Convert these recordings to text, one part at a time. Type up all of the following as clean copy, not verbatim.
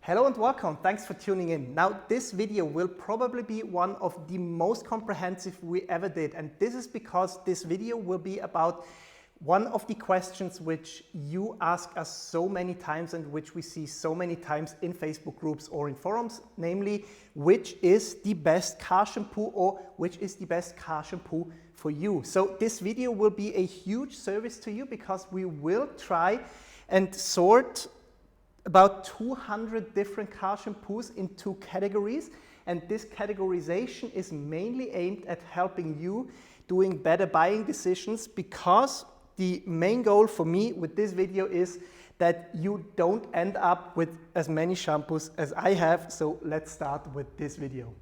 Hello and welcome, thanks for tuning in. Now this video will probably be one of the most comprehensive we ever did, and this is because this video will be about one of the questions which you ask us so many times and which we see so many times in Facebook groups or in forums, namely which is the best car shampoo or which is the best car shampoo for you. So this video will be a huge service to you because we will try and sort about 200 different car shampoos in two categories, and this categorization is mainly aimed at helping you doing better buying decisions, because the main goal for me with this video is that you don't end up with as many shampoos as I have. So let's start with this video.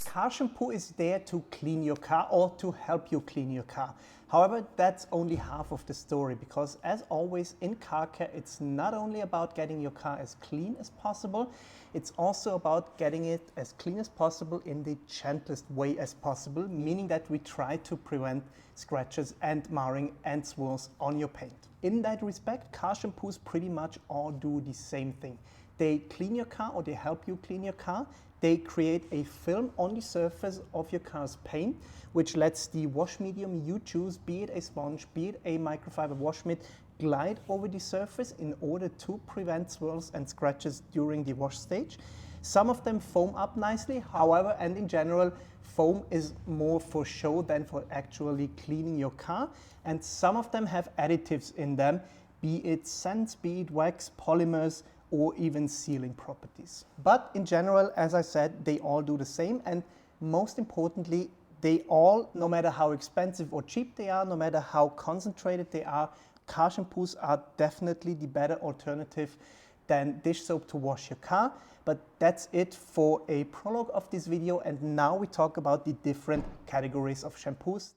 Car shampoo is there to clean your car or to help you clean your car. However, that's only half of the story, because as always in car care, it's not only about getting your car as clean as possible, it's also about getting it as clean as possible in the gentlest way as possible, meaning that we try to prevent scratches and marring and swirls on your paint. In that respect, car shampoos pretty much all do the same thing. They clean your car, or they help you clean your car. They create a film on the surface of your car's paint, which lets the wash medium you choose, be it a sponge, be it a microfiber wash mitt, glide over the surface in order to prevent swirls and scratches during the wash stage. Some of them foam up nicely, however, and in general, foam is more for show than for actually cleaning your car. And some of them have additives in them, be it scents, be it wax, polymers, or even sealing properties. But in general, as I said, they all do the same, and most importantly, they all, no matter how expensive or cheap they are, no matter how concentrated they are, car shampoos are definitely the better alternative than dish soap to wash your car. But that's it for a prologue of this video, and now we talk about the different categories of shampoos.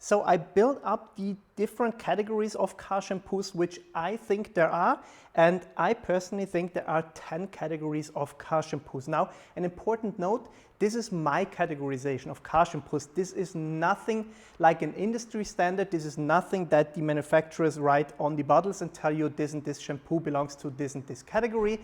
So I built up the different categories of car shampoos which I think there are, and I personally think there are 10 categories of car shampoos. Now, an important note, this is my categorization of car shampoos. This is nothing like an industry standard. This is nothing that the manufacturers write on the bottles and tell you this and this shampoo belongs to this and this category.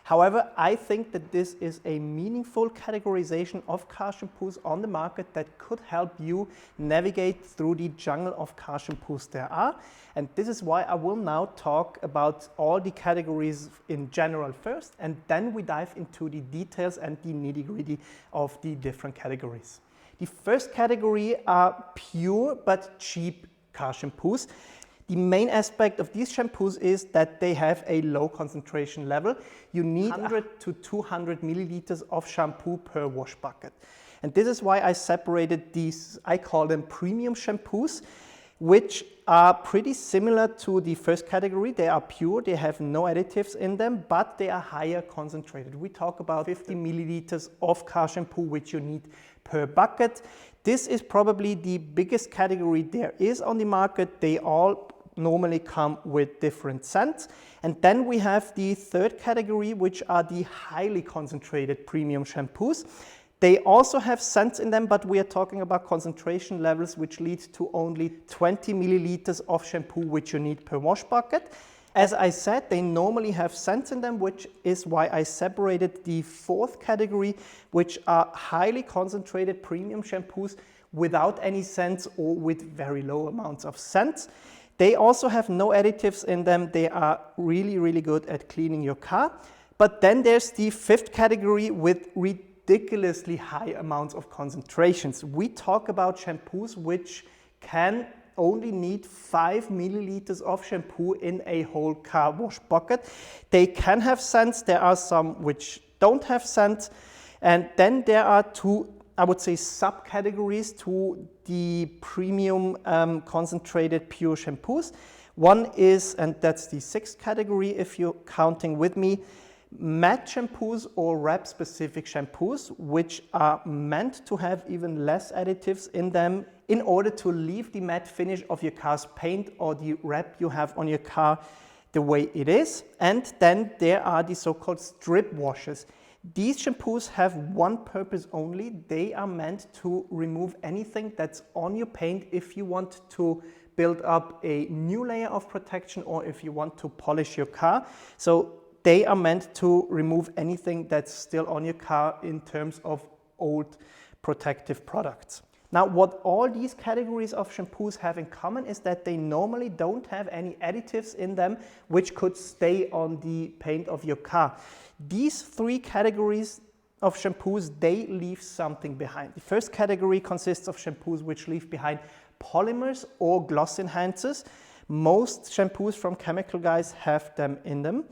However, I think that this is a meaningful categorization of car shampoos on the market that could help you navigate through the jungle of car shampoos there are. And this is why I will now talk about all the categories in general first, and then we dive into the details and the nitty-gritty of the different categories. The first category are pure but cheap car shampoos. The main aspect of these shampoos is that they have a low concentration level. You need 100 to 200 milliliters of shampoo per wash bucket. And this is why I separated these, I call them premium shampoos, which are pretty similar to the first category. They are pure, they have no additives in them, but they are higher concentrated. We talk about 50 milliliters of car shampoo, which you need per bucket. This is probably the biggest category there is on the market. They all normally come with different scents. And then we have the third category, which are the highly concentrated premium shampoos. They also have scents in them, but we are talking about concentration levels which lead to only 20 milliliters of shampoo which you need per wash bucket. As I said, they normally have scents in them, which is why I separated the fourth category, which are highly concentrated premium shampoos without any scents or with very low amounts of scents. They also have no additives in them. They are really, really good at cleaning your car. But then there's the fifth category with ridiculously high amounts of concentrations. We talk about shampoos which can only need 5 milliliters of shampoo in a whole car wash bucket. They can have scents. There are some which don't have scents. And then there are two, I would say, subcategories to the premium concentrated pure shampoos. One is, and that's the sixth category if you're counting with me, matte shampoos or wrap specific shampoos, which are meant to have even less additives in them in order to leave the matte finish of your car's paint or the wrap you have on your car the way it is. And then there are the so-called strip washes. These shampoos have one purpose only. They are meant to remove anything that's on your paint if you want to build up a new layer of protection or if you want to polish your car. So they are meant to remove anything that's still on your car in terms of old protective products. Now, what all these categories of shampoos have in common is that they normally don't have any additives in them which could stay on the paint of your car. These three categories of shampoos, they leave something behind. The first category consists of shampoos which leave behind polymers or gloss enhancers. Most shampoos from chemical guys have them in them.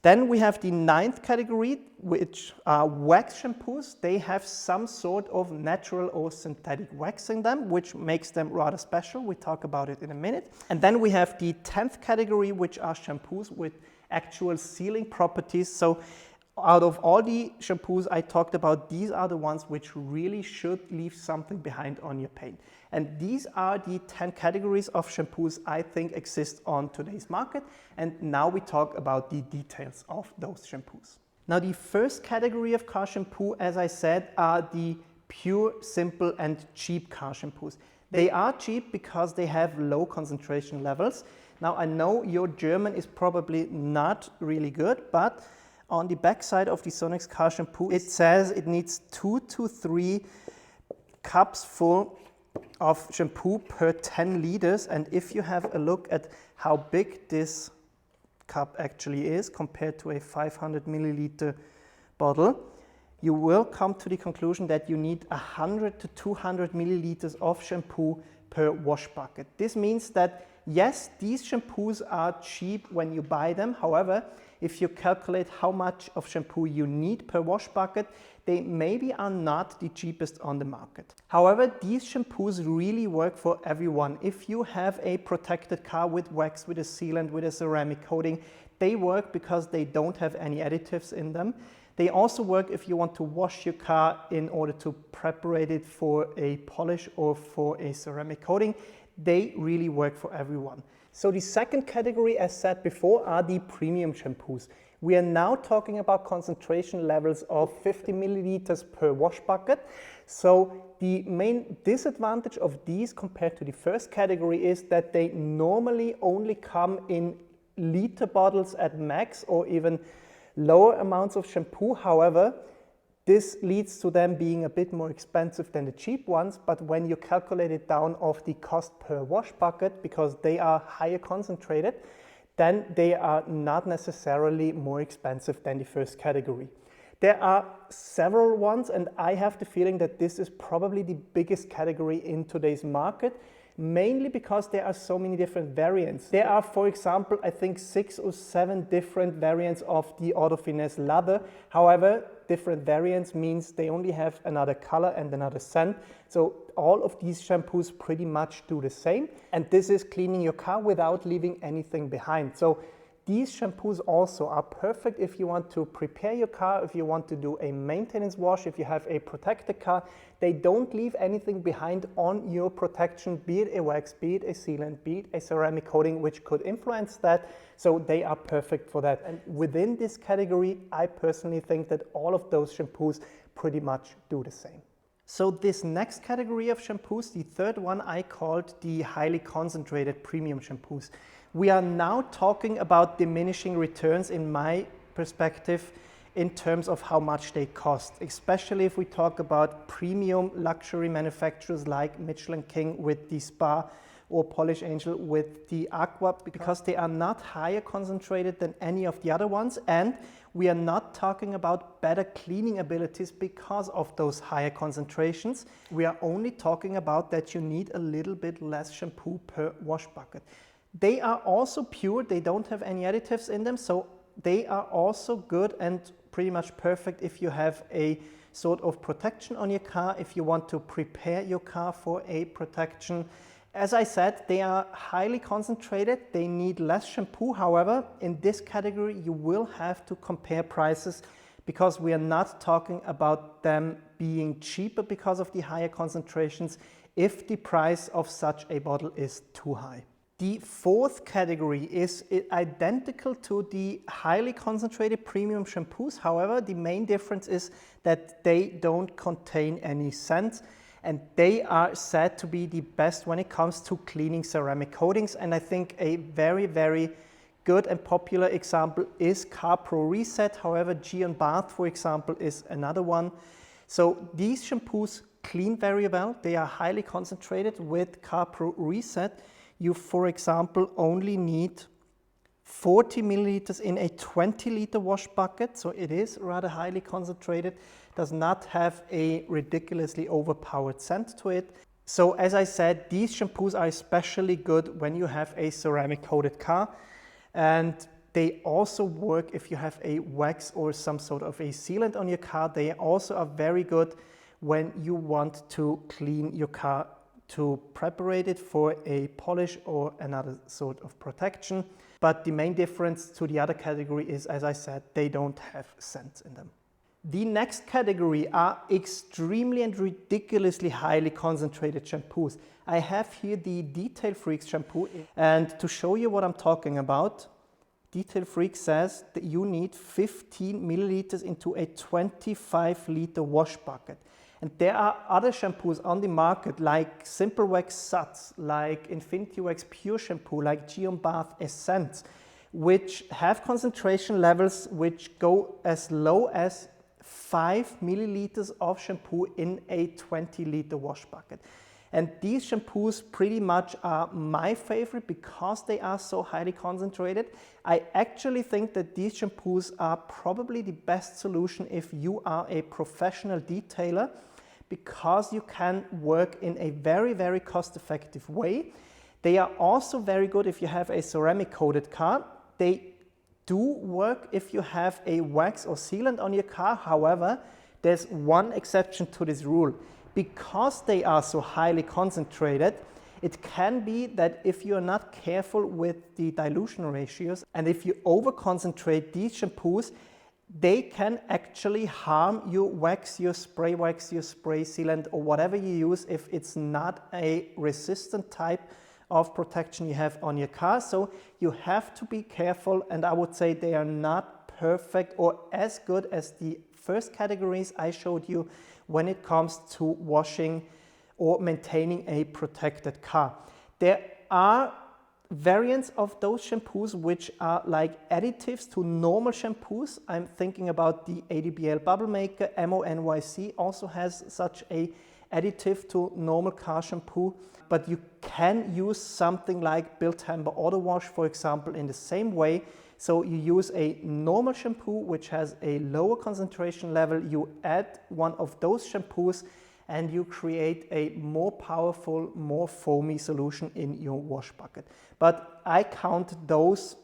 Then we have the ninth category, which are wax shampoos. They have some sort of natural or synthetic wax in them, which makes them rather special. We talk about it in a minute. And then we have the 10th category, which are shampoos with actual sealing properties. So out of all the shampoos I talked about, these are the ones which really should leave something behind on your paint. And these are the 10 categories of shampoos I think exist on today's market. And now we talk about the details of those shampoos. Now, the first category of car shampoo, as I said, are the pure, simple and cheap car shampoos. They are cheap because they have low concentration levels. Now, I know your German is probably not really good, but on the back side of the Sonax car shampoo, it says it needs 2 to 3 cups full of shampoo per 10 liters. And if you have a look at how big this cup actually is compared to a 500 milliliter bottle, you will come to the conclusion that you need 100 to 200 milliliters of shampoo per wash bucket. This means that yes, these shampoos are cheap when you buy them. However, if you calculate how much of shampoo you need per wash bucket, they maybe are not the cheapest on the market. However, these shampoos really work for everyone. If you have a protected car with wax, with a sealant, with a ceramic coating, they work because they don't have any additives in them. They also work if you want to wash your car in order to prepare it for a polish or for a ceramic coating. They really work for everyone. So the second category, as said before, are the premium shampoos. We are now talking about concentration levels of 50 milliliters per wash bucket. So the main disadvantage of these compared to the first category is that they normally only come in liter bottles at max or even lower amounts of shampoo. However, this leads to them being a bit more expensive than the cheap ones, but when you calculate it down of the cost per wash bucket, because they are higher concentrated, then they are not necessarily more expensive than the first category. There are several ones, and I have the feeling that this is probably the biggest category in today's market, mainly because there are so many different variants. There are, for example, I think 6 or 7 different variants of the Auto Finesse Lather. However, different variants means they only have another color and another scent. So all of these shampoos pretty much do the same. And this is cleaning your car without leaving anything behind. So these shampoos also are perfect if you want to prepare your car, if you want to do a maintenance wash, if you have a protected car. They don't leave anything behind on your protection, be it a wax, be it a sealant, be it a ceramic coating, which could influence that. So they are perfect for that. And within this category, I personally think that all of those shampoos pretty much do the same. So this next category of shampoos, the third one, I called the highly concentrated premium shampoos. We are now talking about diminishing returns in my perspective in terms of how much they cost, especially if we talk about premium luxury manufacturers like Michelin King with the Spa or Polish Angel with the Aqua, because they are not higher concentrated than any of the other ones, and we are not talking about better cleaning abilities because of those higher concentrations. We are only talking about that you need a little bit less shampoo per wash bucket. They are also pure, they don't have any additives in them, so they are also good and pretty much perfect if you have a sort of protection on your car, if you want to prepare your car for a protection. As I said, they are highly concentrated, they need less shampoo. However, in this category, you will have to compare prices because we are not talking about them being cheaper because of the higher concentrations if the price of such a bottle is too high. The fourth category is identical to the highly concentrated premium shampoos. However, the main difference is that they don't contain any scent, and they are said to be the best when it comes to cleaning ceramic coatings. And I think a very, very good and popular example is CarPRO Reset. However, Gyeon Bathe, for example, is another one. So these shampoos clean very well. They are highly concentrated. With CarPRO Reset, you, for example, only need 40 milliliters in a 20-liter wash bucket. So it is rather highly concentrated, does not have a ridiculously overpowered scent to it. So as I said, these shampoos are especially good when you have a ceramic coated car. And they also work if you have a wax or some sort of a sealant on your car. They also are very good when you want to clean your car to prepare it for a polish or another sort of protection. But the main difference to the other category is, as I said, they don't have scents in them. The next category are extremely and ridiculously highly concentrated shampoos. I have here the Detail Freaks shampoo, and to show you what I'm talking about, Detail Freak says that you need 15 milliliters into a 25-liter wash bucket. And there are other shampoos on the market like Simple Wax Suds, like Infinity Wax Pure Shampoo, like Gyeon Bathe Essence, which have concentration levels which go as low as 5 milliliters of shampoo in a 20-liter wash bucket. And these shampoos pretty much are my favorite because they are so highly concentrated. I actually think that these shampoos are probably the best solution if you are a professional detailer, because you can work in a very, very cost-effective way. They are also very good if you have a ceramic coated car. They do work if you have a wax or sealant on your car. However, there's one exception to this rule. Because they are so highly concentrated, it can be that if you're not careful with the dilution ratios and if you over-concentrate these shampoos, they can actually harm your wax, your spray sealant, or whatever you use if it's not a resistant type of protection you have on your car. So you have to be careful, and I would say they are not perfect or as good as the first categories I showed you when it comes to washing or maintaining a protected car. There are variants of those shampoos which are like additives to normal shampoos. I'm thinking about the ADBL bubble maker. MONYC also has such a additive to normal car shampoo, but you can use something like Biltamba Autowäsche, for example, in the same way. So you use a normal shampoo which has a lower concentration level, you add one of those shampoos, and you create a more powerful, more foamy solution in your wash bucket. But I count those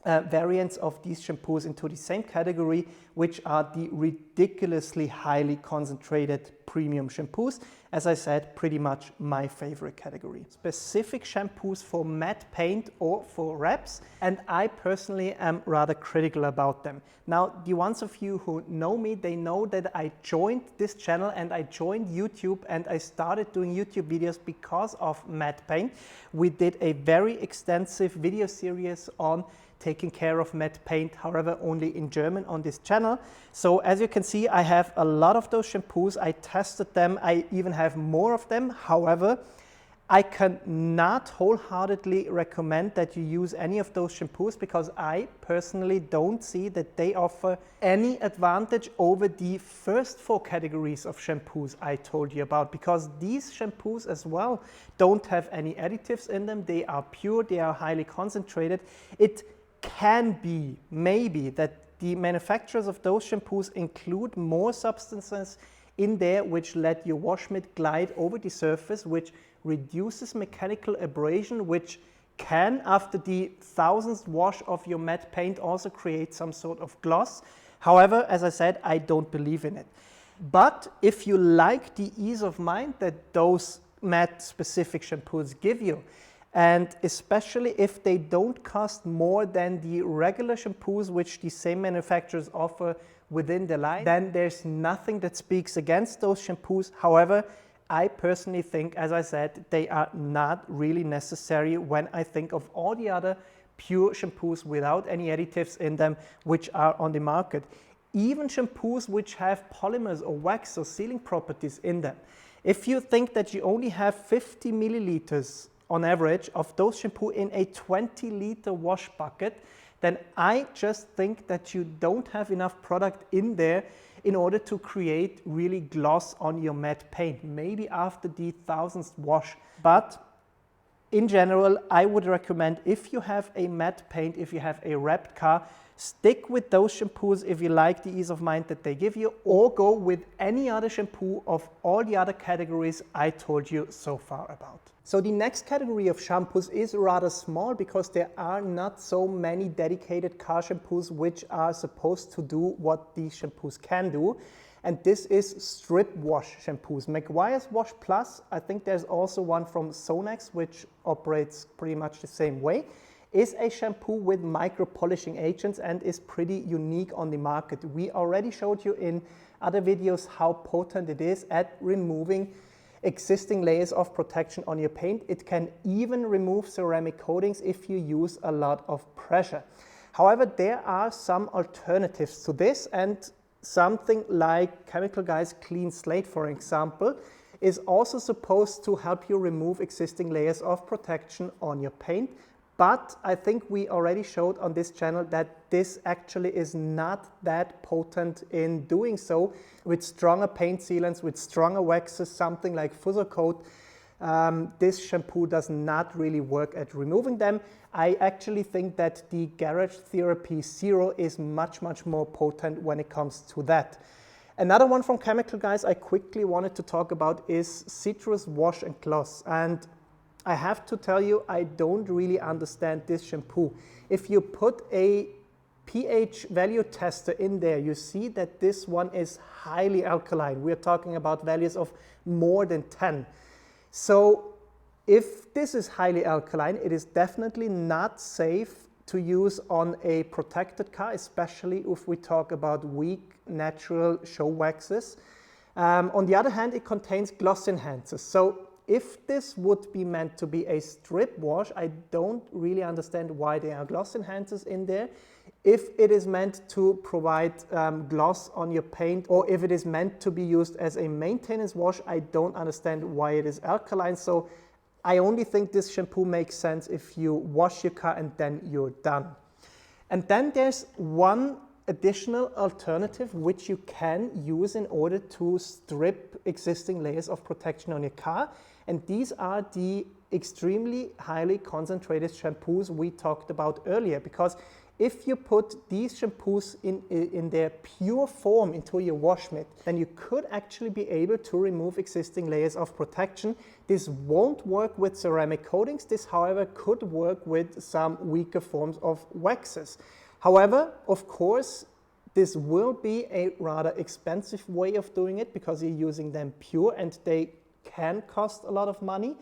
variants of these shampoos into the same category, which are the ridiculously highly concentrated premium shampoos. As I said, pretty much my favorite category. Specific shampoos for matte paint or for wraps, and I personally am rather critical about them. Now, the ones of you who know me, they know that I joined this channel and I joined YouTube and I started doing YouTube videos because of matte paint. We did a very extensive video series on taking care of matte paint, however, only in German on this channel. So as you can see, I have a lot of those shampoos. I tested them. I even have more of them. However, I cannot wholeheartedly recommend that you use any of those shampoos because I personally don't see that they offer any advantage over the first four categories of shampoos I told you about, because these shampoos as well don't have any additives in them. They are pure, they are highly concentrated. It can be maybe that the manufacturers of those shampoos include more substances in there which let your wash mitt glide over the surface, which reduces mechanical abrasion, which can, after the 1000th wash of your matte paint, also create some sort of gloss. However, as I said, I don't believe in it. But if you like the ease of mind that those matte specific shampoos give you, and especially if they don't cost more than the regular shampoos which the same manufacturers offer within the line, then there's nothing that speaks against those shampoos. However, I personally think, as I said, they are not really necessary when I think of all the other pure shampoos without any additives in them which are on the market. Even shampoos which have polymers or wax or sealing properties in them. If you think that you only have 50 milliliters on average of those shampoo in a 20-liter wash bucket, then I just think that you don't have enough product in there in order to create really gloss on your matte paint, maybe after the 1000th wash. But in general, I would recommend, if you have a matte paint, if you have a wrapped car, stick with those shampoos if you like the ease of mind that they give you, or go with any other shampoo of all the other categories I told you so far about. So the next category of shampoos is rather small because there are not so many dedicated car shampoos which are supposed to do what these shampoos can do. And this is strip wash shampoos. Meguiar's Wash Plus, I think there's also one from Sonax which operates pretty much the same way, is a shampoo with micro polishing agents and is pretty unique on the market. We already showed you in other videos how potent it is at removing existing layers of protection on your paint. It can even remove ceramic coatings if you use a lot of pressure. However, there are some alternatives to this, and something like Chemical Guy's Clean Slate, for example, is also supposed to help you remove existing layers of protection on your paint. But I think we already showed on this channel that this actually is not that potent in doing so. With stronger paint sealants, with stronger waxes, something like Fuzzer Coat, this shampoo does not really work at removing them. I actually think that the Garage Therapy Zero is much more potent when it comes to that. Another one from Chemical Guys I quickly wanted to talk about is Citrus Wash and Gloss. And I have to tell you, I don't really understand this shampoo. If you put a pH value tester in there, you see that this one is highly alkaline. We're talking about values of more than 10. So if this is highly alkaline, it is definitely not safe to use on a protected car, especially if we talk about weak natural show waxes. On the other hand, it contains gloss enhancers. So if this would be meant to be a strip wash, I don't really understand why there are gloss enhancers in there. If it is meant to provide gloss on your paint, or if it is meant to be used as a maintenance wash, I don't understand why it is alkaline. So I only think this shampoo makes sense if you wash your car and then you're done. And then there's one additional alternative which you can use in order to strip existing layers of protection on your car. And these are the extremely highly concentrated shampoos we talked about earlier. Because if you put these shampoos in their pure form into your wash mitt, then you could actually be able to remove existing layers of protection. This won't work with ceramic coatings. This, however, could work with some weaker forms of waxes. However, of course, this will be a rather expensive way of doing it because you're using them pure and they can cost a lot of money.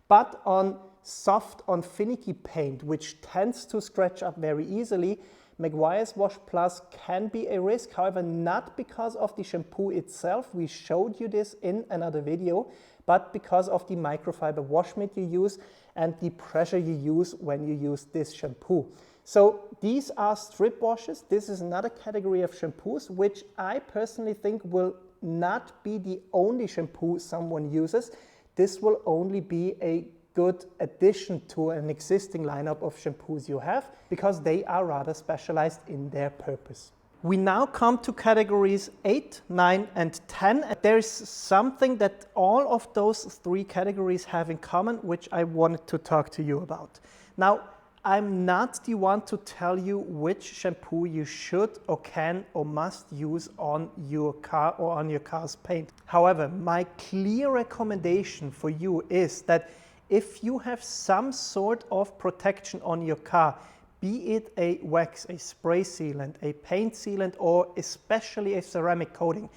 But on soft, on finicky paint, which tends to scratch up very easily, Meguiar's Wash Plus can be a risk. However, not because of the shampoo itself, we showed you this in another video, but because of the microfiber wash mitt you use and the pressure you use when you use this shampoo. So these are strip washes. This is another category of shampoos, which I personally think will not be the only shampoo someone uses. This will only be a good addition to an existing lineup of shampoos you have, because they are rather specialized in their purpose. We now come to categories 8, 9, and 10. There is something that all of those three categories have in common, which I wanted to talk to you about. Now, I'm not the one to tell you which shampoo you should or can or must use on your car or on your car's paint. However, my clear recommendation for you is that if you have some sort of protection on your car, be it a wax, a spray sealant, a paint sealant, or especially a ceramic coating,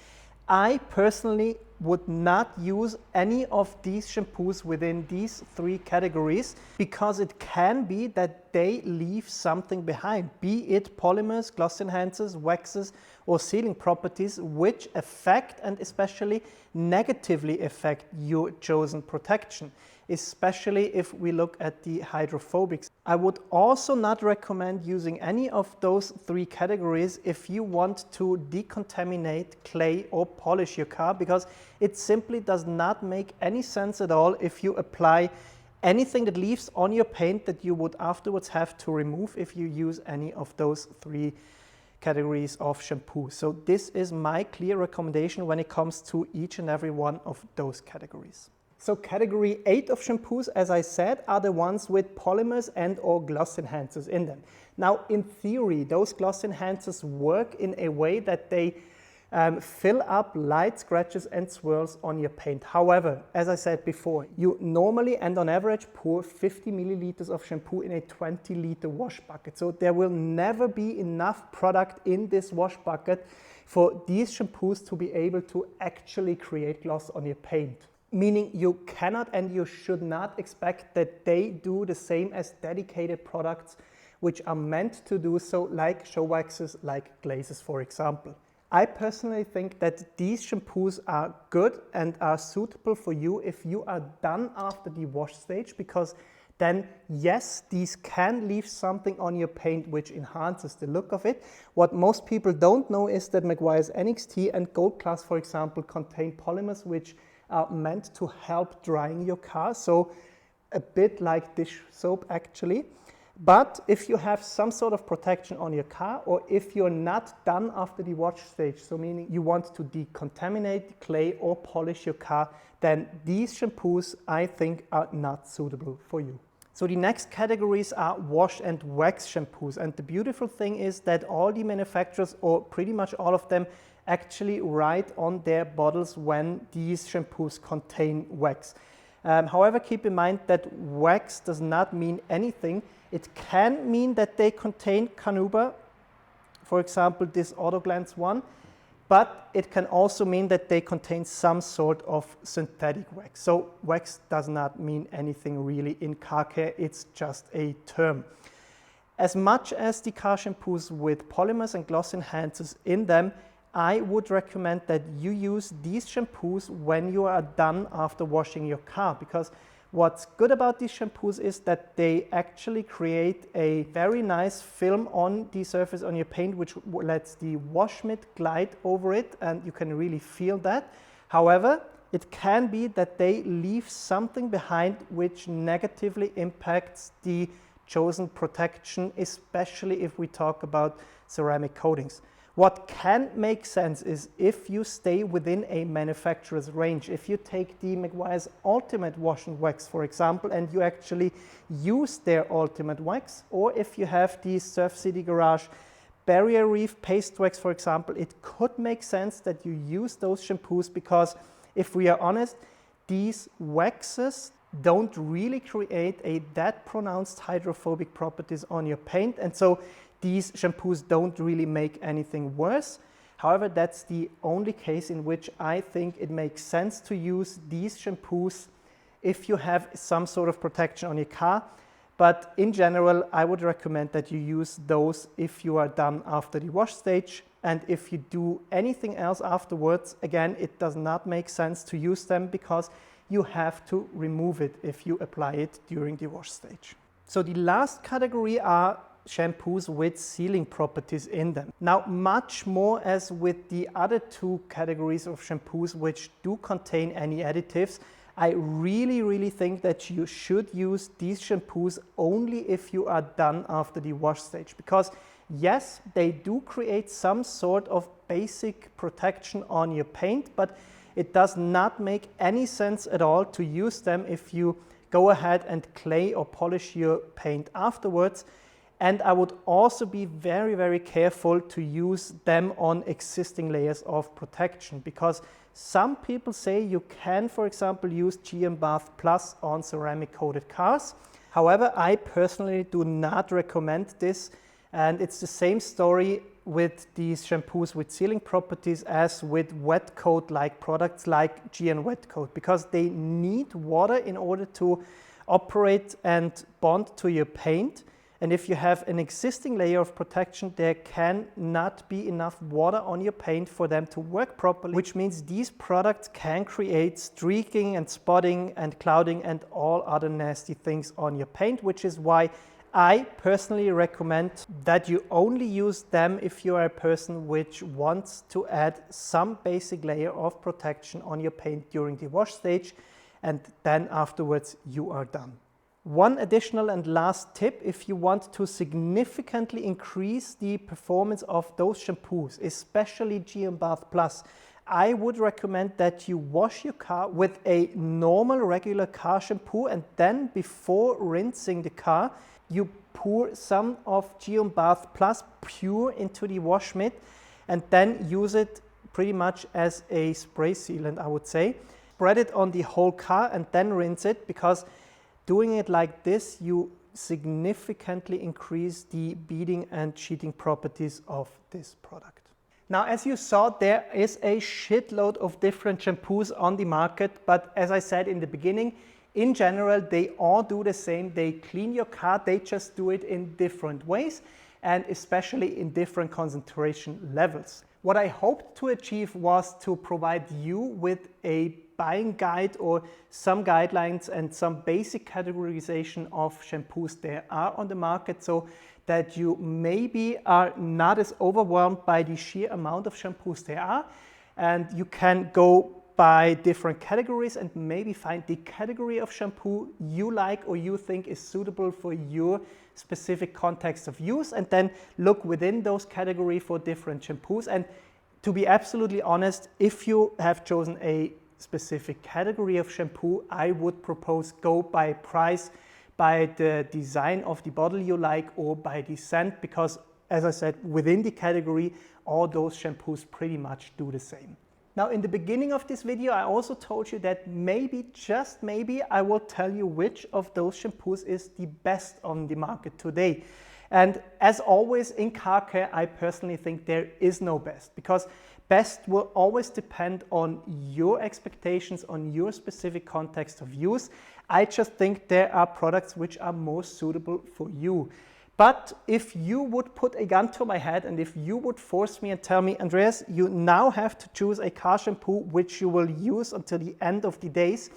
I personally would not use any of these shampoos within these three categories, because it can be that they leave something behind, be it polymers, gloss enhancers, waxes, or sealing properties which affect and especially negatively affect your chosen protection, especially if we look at the hydrophobics. I would also not recommend using any of those three categories if you want to decontaminate, clay, or polish your car, because it simply does not make any sense at all if you apply anything that leaves on your paint that you would afterwards have to remove if you use any of those three categories of shampoo. So this is my clear recommendation when it comes to each and every one of those categories. So category 8 of shampoos, as I said, are the ones with polymers and or gloss enhancers in them. Now, in theory, those gloss enhancers work in a way that they fill up light scratches and swirls on your paint. However, as I said before, you normally and on average pour 50 milliliters of shampoo in a 20-liter wash bucket. So there will never be enough product in this wash bucket for these shampoos to be able to actually create gloss on your paint. Meaning you cannot and you should not expect that they do the same as dedicated products which are meant to do so, like show waxes, like glazes, for example. I personally think that these shampoos are good and are suitable for you if you are done after the wash stage, because then yes, these can leave something on your paint which enhances the look of it. What most people don't know is that Meguiar's NXT and Gold Class, for example, contain polymers which are meant to help drying your car, so a bit like dish soap actually. But if you have some sort of protection on your car, or if you're not done after the wash stage, so meaning you want to decontaminate, clay, or polish your car, then these shampoos I think are not suitable for you. So the next categories are wash and wax shampoos, and the beautiful thing is that all the manufacturers, or pretty much all of them, actually write on their bottles when these shampoos contain wax. However, keep in mind that wax does not mean anything. It can mean that they contain carnauba, for example this Auto Glance one, but it can also mean that they contain some sort of synthetic wax. So wax does not mean anything really in car care, it's just a term. As much as the car shampoos with polymers and gloss enhancers in them, I would recommend that you use these shampoos when you are done after washing your car, because what's good about these shampoos is that they actually create a very nice film on the surface on your paint, which lets the wash mitt glide over it, and you can really feel that. However, it can be that they leave something behind which negatively impacts the chosen protection, especially if we talk about ceramic coatings. What can make sense is if you stay within a manufacturer's range. If you take the Meguiar's Ultimate Wash and Wax, for example, and you actually use their Ultimate Wax, or if you have the Surf City Garage Barrier Reef Paste Wax, for example, it could make sense that you use those shampoos, because if we are honest, these waxes don't really create that pronounced hydrophobic properties on your paint, and so these shampoos don't really make anything worse. However, that's the only case in which I think it makes sense to use these shampoos if you have some sort of protection on your car. But in general, I would recommend that you use those if you are done after the wash stage. And if you do anything else afterwards, again, it does not make sense to use them, because you have to remove it if you apply it during the wash stage. So the last category are shampoos with sealing properties in them. Now, much more as with the other two categories of shampoos which do contain any additives, I really think that you should use these shampoos only if you are done after the wash stage, because yes, they do create some sort of basic protection on your paint, but it does not make any sense at all to use them if you go ahead and clay or polish your paint afterwards. And I would also be very careful to use them on existing layers of protection, because some people say you can, for example, use Gyeon Bathe Plus on ceramic coated cars. However, I personally do not recommend this, and it's the same story with these shampoos with sealing properties as with wet coat like products like Gyeon Wet Coat, because they need water in order to operate and bond to your paint. And if you have an existing layer of protection, there cannot be enough water on your paint for them to work properly, which means these products can create streaking and spotting and clouding and all other nasty things on your paint, which is why I personally recommend that you only use them if you are a person which wants to add some basic layer of protection on your paint during the wash stage, and then afterwards you are done. One additional and last tip, if you want to significantly increase the performance of those shampoos, especially Gyeon Bathe Plus, I would recommend that you wash your car with a normal regular car shampoo, and then before rinsing the car, you pour some of Gyeon Bathe Plus pure into the wash mitt and then use it pretty much as a spray sealant, I would say. Spread it on the whole car and then rinse it, because doing it like this, you significantly increase the beading and sheeting properties of this product. Now, as you saw, there is a shitload of different shampoos on the market, but as I said in the beginning, in general, they all do the same. They clean your car, they just do it in different ways, and especially in different concentration levels. What I hoped to achieve was to provide you with a buying guide or some guidelines and some basic categorization of shampoos there are on the market, so that you maybe are not as overwhelmed by the sheer amount of shampoos there are, and you can go by different categories and maybe find the category of shampoo you like or you think is suitable for your specific context of use, and then look within those categories for different shampoos. And to be absolutely honest, if you have chosen a specific category of shampoo, I would propose go by price, by the design of the bottle you like, or by the scent, because as I said, within the category, all those shampoos pretty much do the same. Now, in the beginning of this video, I also told you that maybe, just maybe, I will tell you which of those shampoos is the best on the market today. And as always in car care, I personally think there is no best, because best will always depend on your expectations, on your specific context of use. I just think there are products which are more suitable for you. But if you would put a gun to my head and if you would force me and tell me, Andreas, you now have to choose a car shampoo which you will use until the end of the days,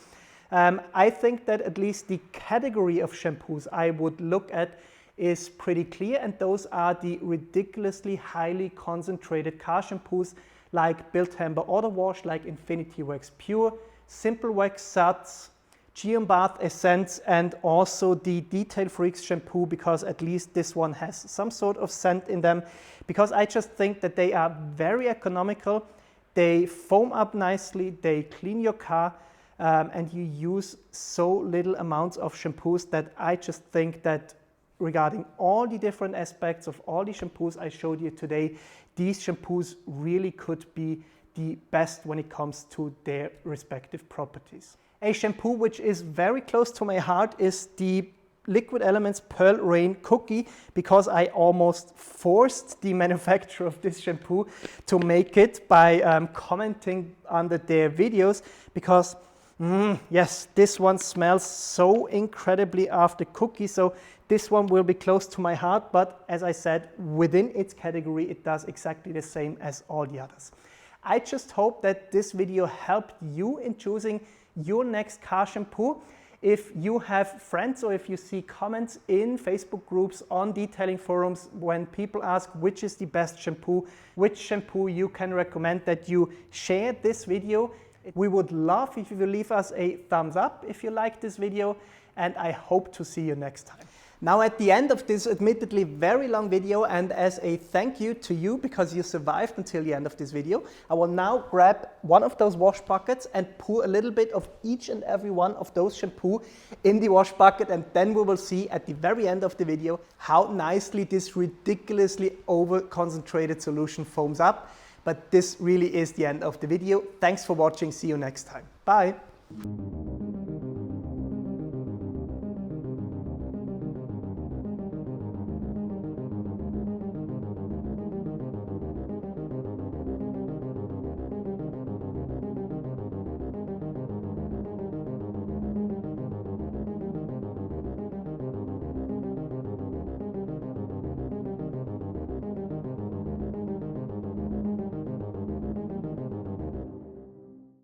I think that at least the category of shampoos I would look at is pretty clear, and those are the ridiculously highly concentrated car shampoos like Built Amber Autowäsche, like Infinity Wax Pure, Simple Wax Suds, Gyeon Bathe Essence, and also the Detail Freaks shampoo, because at least this one has some sort of scent in them, because I just think that they are very economical, they foam up nicely, they clean your car, and you use so little amounts of shampoos that I just think that regarding all the different aspects of all the shampoos I showed you today, these shampoos really could be the best when it comes to their respective properties. A shampoo which is very close to my heart is the Liquid Elements Pearl Rain Cookie, because I almost forced the manufacturer of this shampoo to make it by commenting under their videos, because yes, this one smells so incredibly after cookie, so this one will be close to my heart, but as I said, within its category it does exactly the same as all the others. I just hope that this video helped you in choosing your next car shampoo. If you have friends or if you see comments in Facebook groups, on detailing forums, when people ask which is the best shampoo, which shampoo you can recommend, that you share this video. We would love if you will leave us a thumbs up if you like this video, and I hope to see you next time. Now, at the end of this admittedly very long video, and as a thank you to you because you survived until the end of this video, I will now grab one of those wash buckets and pour a little bit of each and every one of those shampoo in the wash bucket, and then we will see at the very end of the video how nicely this ridiculously over concentrated solution foams up. But this really is the end of the video. Thanks for watching. See you next time. Bye.